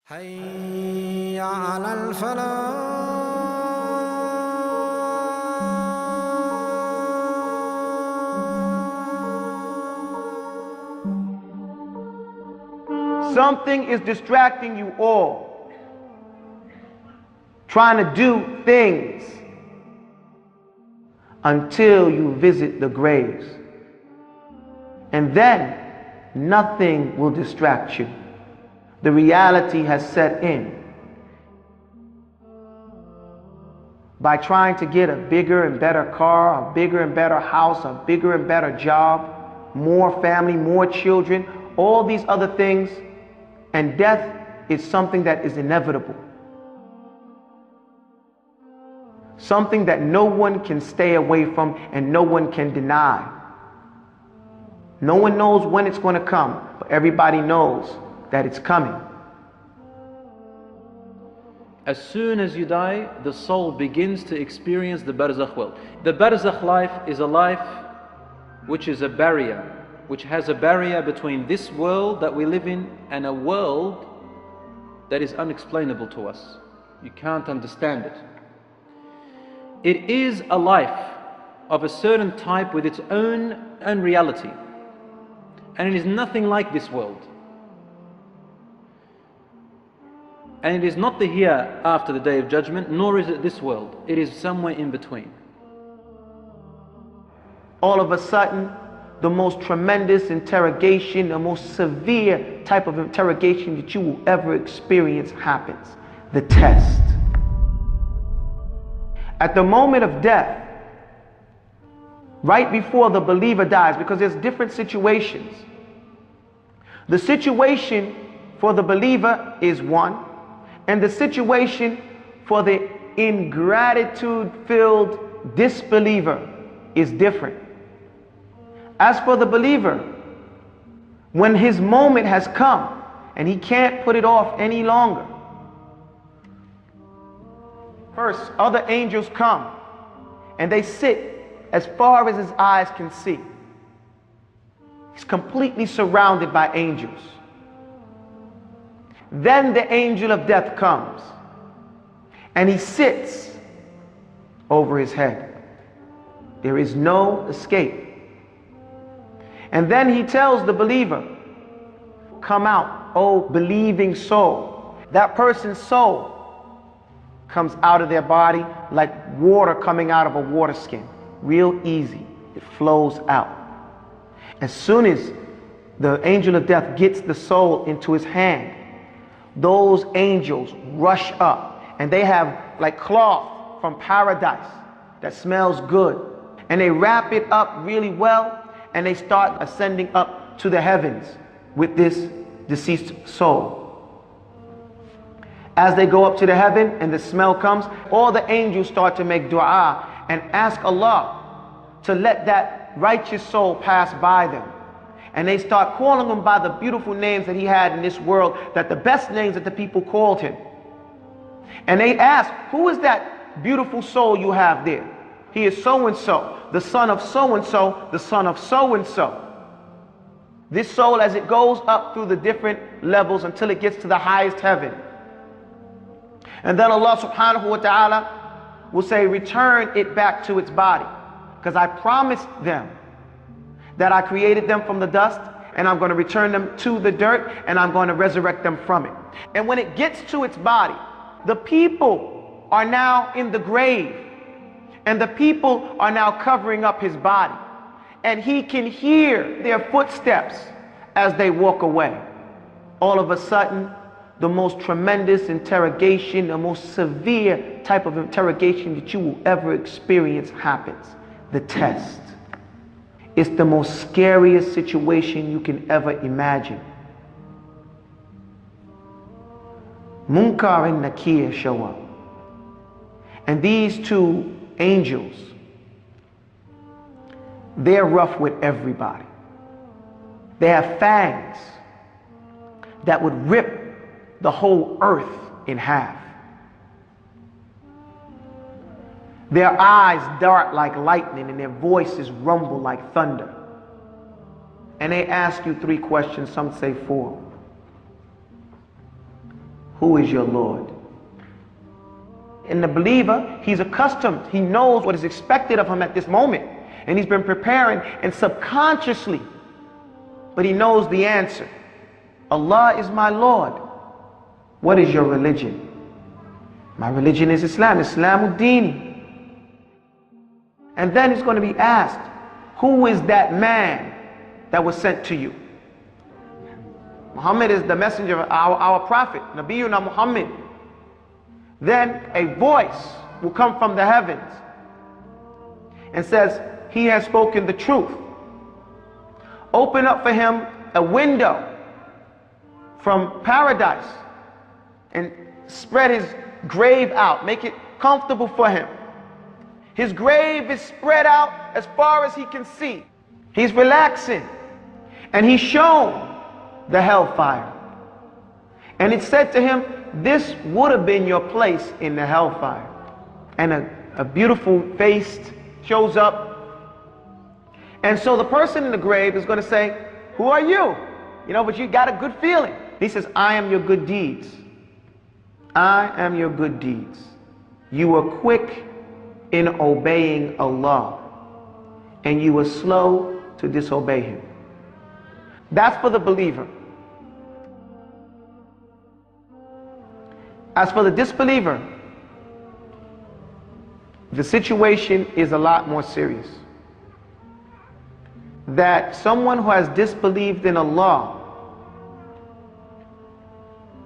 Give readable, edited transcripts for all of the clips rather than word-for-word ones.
حي على الفلاح. Something is distracting you all, trying to do things until you visit the graves. And then nothing will distract you. The reality has set in. By trying to get a bigger and better car, a bigger and better house, a bigger and better job, more family, more children, all these other things, and death is something that is inevitable. Something that no one can stay away from and no one can deny. No one knows when it's going to come, but everybody knows that it's coming. As soon as you die, the soul begins to experience the Barzakh world. The Barzakh life is a life which is a barrier, which has a barrier between this world that we live in and a world that is unexplainable to us. You can't understand it. It is a life of a certain type with its own reality. And it is nothing like this world. And it is not the here after the day of judgment, nor is it this world. It is somewhere in between. All of a sudden, the most tremendous interrogation, the most severe type of interrogation that you will ever experience happens. The test. At the moment of death, right before the believer dies, because there's different situations. The situation for the believer is one, and the situation for the ingratitude-filled disbeliever is different. As for the believer, when his moment has come and he can't put it off any longer, first, other angels come and they sit as far as his eyes can see. He's completely surrounded by angels. Then the angel of death comes and he sits over his head. There is no escape. And then he tells the believer, "Come out, O believing soul." That person's soul comes out of their body like water coming out of a water skin. Real easy. It flows out. As soon as the angel of death gets the soul into his hand, those angels rush up and they have like cloth from paradise that smells good. And they wrap it up really well and they start ascending up to the heavens with this deceased soul. As they go up to the heaven and the smell comes, all the angels start to make dua and ask Allah to let that righteous soul pass by them. And they start calling him by the beautiful names that he had in this world, that the best names that the people called him. And they ask, "Who is that beautiful soul you have there?" "He is so-and-so, the son of so-and-so, the son of so-and-so." This soul, as it goes up through the different levels until it gets to the highest heaven. And then Allah subhanahu wa ta'ala will say, "Return it back to its body, because I promised them that I created them from the dust, and I'm going to return them to the dirt, and I'm going to resurrect them from it." And when it gets to its body, the people are now in the grave, and the people are now covering up his body, and he can hear their footsteps as they walk away. All of a sudden, the most tremendous interrogation, the most severe type of interrogation that you will ever experience happens. The test. It's the most scariest situation you can ever imagine. Munkar and Nakir show up. And these two angels, they're rough with everybody. They have fangs that would rip the whole earth in half. Their eyes dart like lightning and their voices rumble like thunder. And they ask you 3 questions, some say 4. who is your Lord? In the believer, he's accustomed, he knows what is expected of him at this moment, and he's been preparing, and subconsciously, but he knows the answer. Allah is my Lord. What is your religion? My religion is Islam, Islamuddin. And then he's going to be asked, who is that man that was sent to you? Muhammad is the messenger of our prophet, Nabiyuna Muhammad. Then a voice will come from the heavens and says, he has spoken the truth. Open up for him a window from paradise and spread his grave out. Make it comfortable for him. His grave is spread out as far as he can see. He's relaxing. And he's shown the hellfire. And it said to him, this would have been your place in the hellfire. And a beautiful face shows up. And so the person in the grave is going to say, who are you? You know, but you got a good feeling. He says, I am your good deeds. I am your good deeds. You were quick in obeying Allah, and you were slow to disobey Him. That's for the believer. As for the disbeliever, the situation is a lot more serious. That someone who has disbelieved in Allah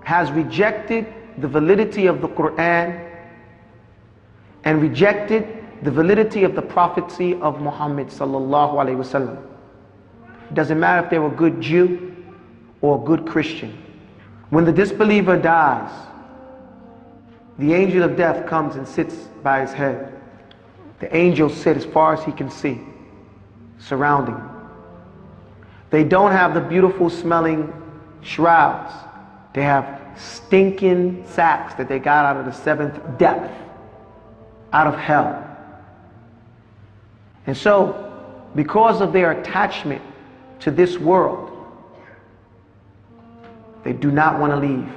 has rejected the validity of the Quran and rejected the validity of the prophecy of Muhammad sallallahu alaihi wasallam. It doesn't matter if they were a good Jew or a good Christian. When the disbeliever dies, the angel of death comes and sits by his head. The angels sit as far as he can see, surrounding him. They don't have the beautiful smelling shrouds. They have stinking sacks that they got out of the seventh depth, out of hell. And so, because of their attachment to this world, they do not want to leave.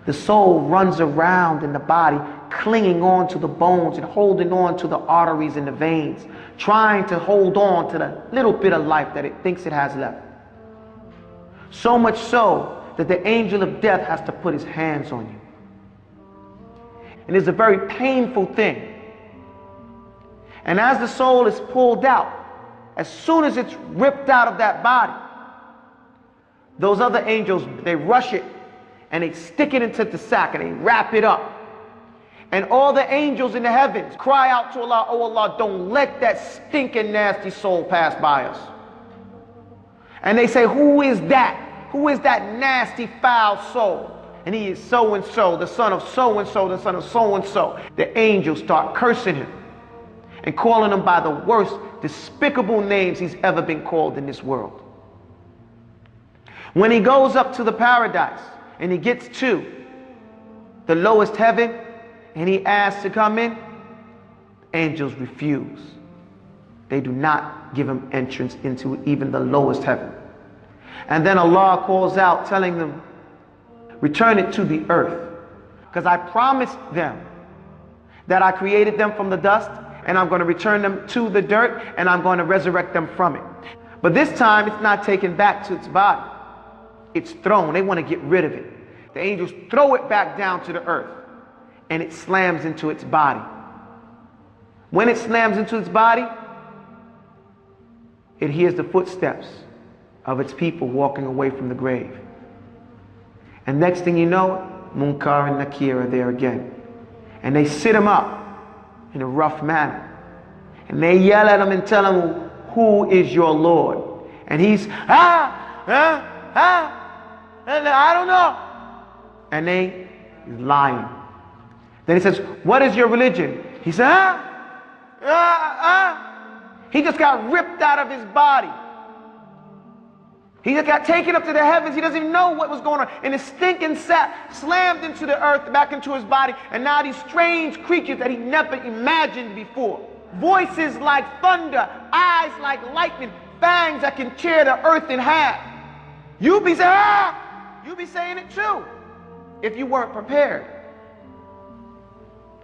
The soul runs around in the body, clinging on to the bones and holding on to the arteries and the veins, trying to hold on to the little bit of life that it thinks it has left. So much so that the angel of death has to put his hands on you. And it's a very painful thing. And as the soul is pulled out, as soon as it's ripped out of that body, those other angels, they rush it and they stick it into the sack and they wrap it up. And all the angels in the heavens cry out to Allah, oh Allah, don't let that stinking nasty soul pass by us. And they say, who is that? Who is that nasty foul soul? And he is so-and-so, the son of so-and-so, the son of so-and-so. The angels start cursing him and calling him by the worst despicable names he's ever been called in this world. When he goes up to the paradise and he gets to the lowest heaven and he asks to come in, angels refuse. They do not give him entrance into even the lowest heaven. And then Allah calls out telling them, return it to the earth, because I promised them that I created them from the dust and I'm going to return them to the dirt and I'm going to resurrect them from it. But this time it's not taken back to its body. It's thrown. They want to get rid of it. The angels throw it back down to the earth and it slams into its body. When it slams into its body, it hears the footsteps of its people walking away from the grave. And next thing you know, Munkar and Nakir are there again. And they sit him up in a rough manner. And they yell at him and tell him, who is your Lord? And he's, I don't know. And he's lying. Then he says, what is your religion? He said, He just got ripped out of his body. He just got taken up to the heavens. He doesn't even know what was going on. And his stinking sack slammed into the earth, back into his body. And now these strange creatures that he never imagined before. Voices like thunder, eyes like lightning, fangs that can tear the earth in half. You be saying it too. if you weren't prepared.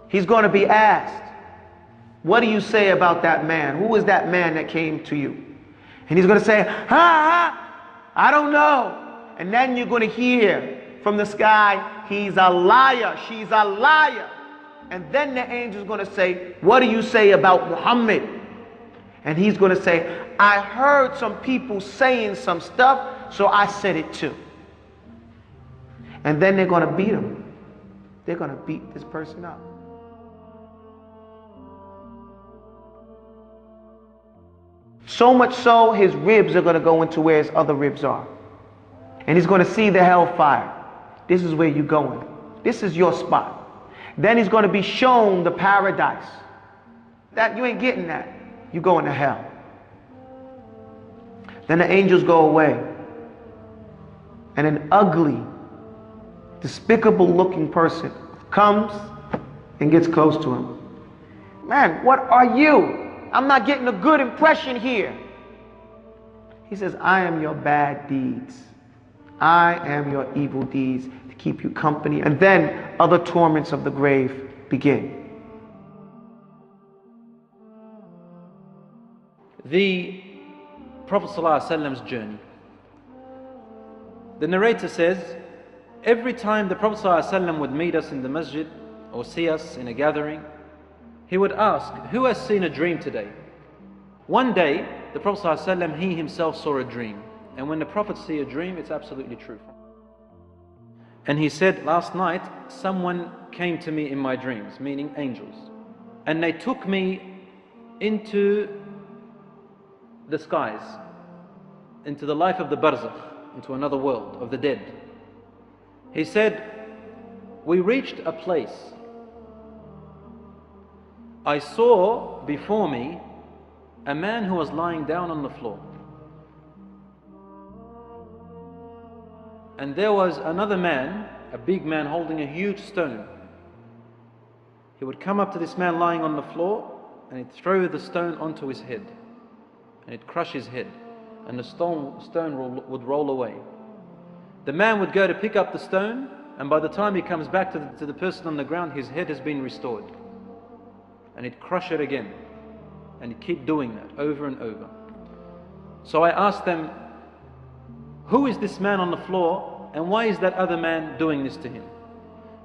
He's going to be asked, what do you say about that man? Who is that man that came to you? And he's going to say, I don't know. And then you're going to hear from the sky, he's a liar, she's a liar. And then the angel's going to say, what do you say about Muhammad? And he's going to say, I heard some people saying some stuff, so I said it too. And then they're going to beat him. They're going to beat this person up. So much so, his ribs are going to go into where his other ribs are. And he's going to see the hellfire. This is where you're going. This is your spot. Then he's going to be shown the paradise. That you ain't getting that. You're going to hell. Then the angels go away. And an ugly, despicable looking person comes and gets close to him. Man, what are you? I'm not getting a good impression here. He says, I am your bad deeds. I am your evil deeds to keep you company. And then other torments of the grave begin. The Prophet ﷺ's journey. The narrator says, every time the Prophet ﷺ would meet us in the masjid or see us in a gathering, he would ask, who has seen a dream today? One day, the Prophet ﷺ, he himself saw a dream. And when the Prophet sees a dream, it's absolutely true. And he said, last night, someone came to me in my dreams, meaning angels. And they took me into the skies, into the life of the Barzakh, into another world of the dead. He said, we reached a place. I saw before me a man who was lying down on the floor. And there was another man, a big man holding a huge stone. He would come up to this man lying on the floor and he'd throw the stone onto his head. And it'd crush his head. And the stone would roll away. The man would go to pick up the stone, and by the time he comes back to the person on the ground, his head has been restored. And he'd crush it again. And he'd keep doing that over and over. So I asked them, who is this man on the floor, and why is that other man doing this to him?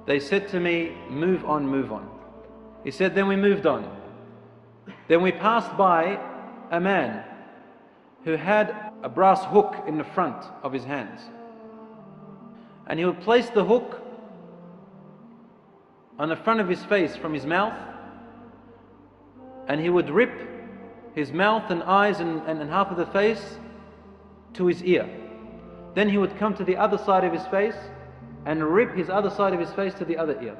They said to me, move on, move on. He said, then we moved on. Then we passed by a man who had a brass hook in the front of his hands. And he would place the hook on the front of his face from his mouth, and he would rip his mouth and eyes and half of the face to his ear. Then he would come to the other side of his face and rip his other side of his face to the other ear.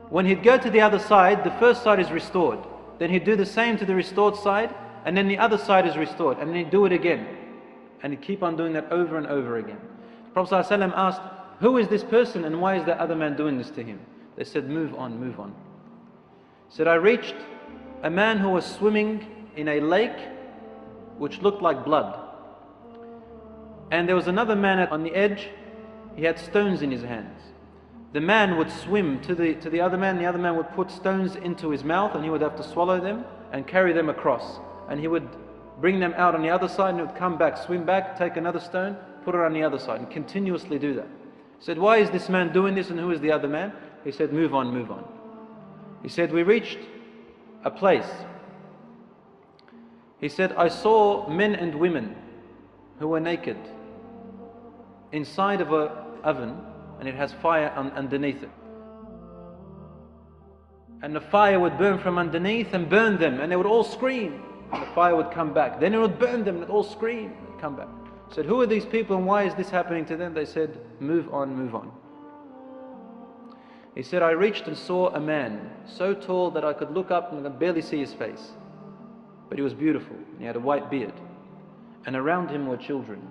When he'd go to the other side, the first side is restored. Then he'd do the same to the restored side, and then the other side is restored, and then he'd do it again. And he'd keep on doing that over and over again. The Prophet ﷺ asked, who is this person and why is that other man doing this to him? They said, move on, move on. He said, I reached a man who was swimming in a lake which looked like blood. And there was another man on the edge, he had stones in his hands. The man would swim to the other man would put stones into his mouth and he would have to swallow them and carry them across. And he would bring them out on the other side and he would come back, swim back, take another stone, put it on the other side and continuously do that. He said, why is this man doing this and who is the other man? He said, move on, move on. He said, we reached a place. He said, I saw men and women who were naked inside of an oven and it has fire underneath it. And the fire would burn from underneath and burn them and they would all scream. And the fire would come back. Then it would burn them and they'd all scream and come back. He said, who are these people and why is this happening to them? They said, move on, move on. He said, I reached and saw a man so tall that I could look up and I could barely see his face. But he was beautiful. He had a white beard. And around him were children.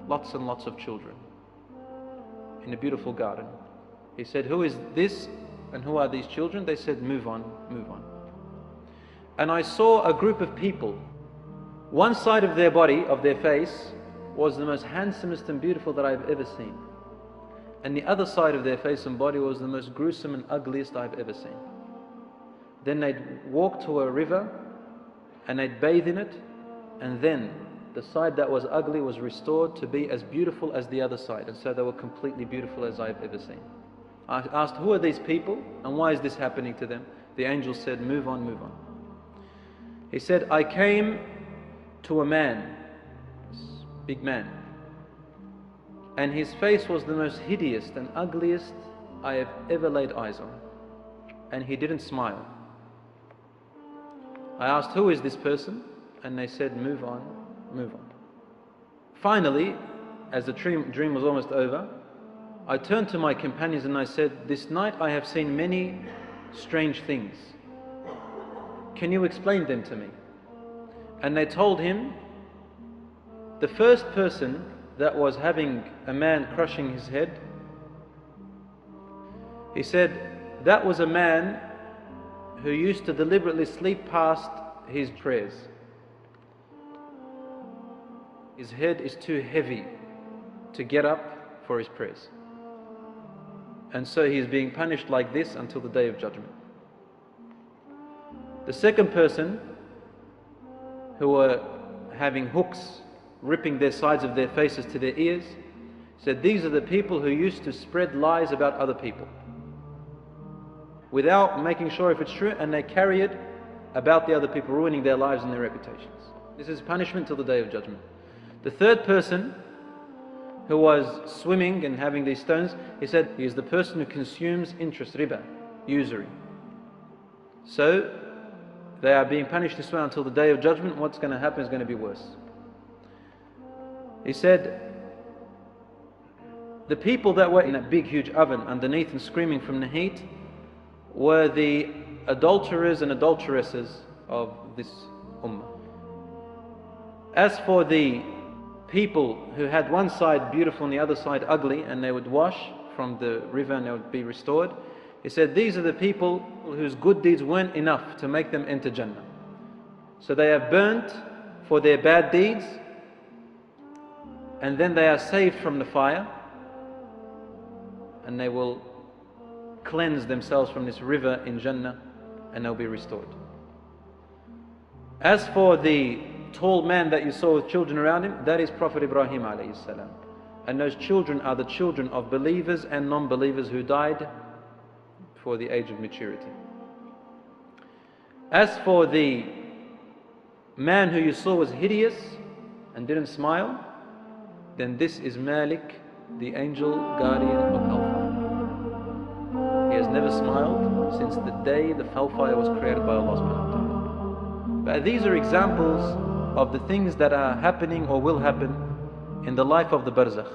Lots and lots of children. In a beautiful garden. He said, who is this and who are these children? They said, move on, move on. And I saw a group of people. One side of their body, of their face, was the most handsomest and beautiful that I've ever seen. And the other side of their face and body was the most gruesome and ugliest I've ever seen. Then they'd walk to a river and they'd bathe in it, and then the side that was ugly was restored to be as beautiful as the other side. And so they were completely beautiful as I've ever seen. I asked, who are these people and why is this happening to them? The angel said, move on, move on. He said, I came to a man, this big man, and his face was the most hideous and ugliest I have ever laid eyes on. And he didn't smile. I asked, who is this person? And they said, move on, move on. Finally, as the dream was almost over, I turned to my companions and I said, this night I have seen many strange things. Can you explain them to me? And they told him, the first person that was having a man crushing his head, he said, that was a man who used to deliberately sleep past his prayers. His head is too heavy to get up for his prayers. And so he is being punished like this until the Day of Judgment. The second person, who were having hooks ripping their sides of their faces to their ears, said, these are the people who used to spread lies about other people without making sure if it's true, and they carry it about the other people, ruining their lives and their reputations. This is punishment till the Day of Judgment. The third person, who was swimming and having these stones, he said, he is the person who consumes interest, riba, usury. So they are being punished this way until the Day of Judgment. What's going to happen is going to be worse. He said, the people that were in that big huge oven underneath and screaming from the heat were the adulterers and adulteresses of this ummah. As for the people who had one side beautiful and the other side ugly, and they would wash from the river and they would be restored, he said, these are the people whose good deeds weren't enough to make them enter Jannah. So they are burnt for their bad deeds, and then they are saved from the fire, and they will cleanse themselves from this river in Jannah, and they'll be restored. As for the tall man that you saw with children around him, that is Prophet Ibrahim alayhi salam. And those children are the children of believers and non-believers who died before the age of maturity. As for the man who you saw was hideous and didn't smile, then this is Malik, the angel guardian of hellfire. He has never smiled since the day the hellfire was created by Allah subhanahu wa ta'ala. But these are examples of the things that are happening or will happen in the life of the Barzakh.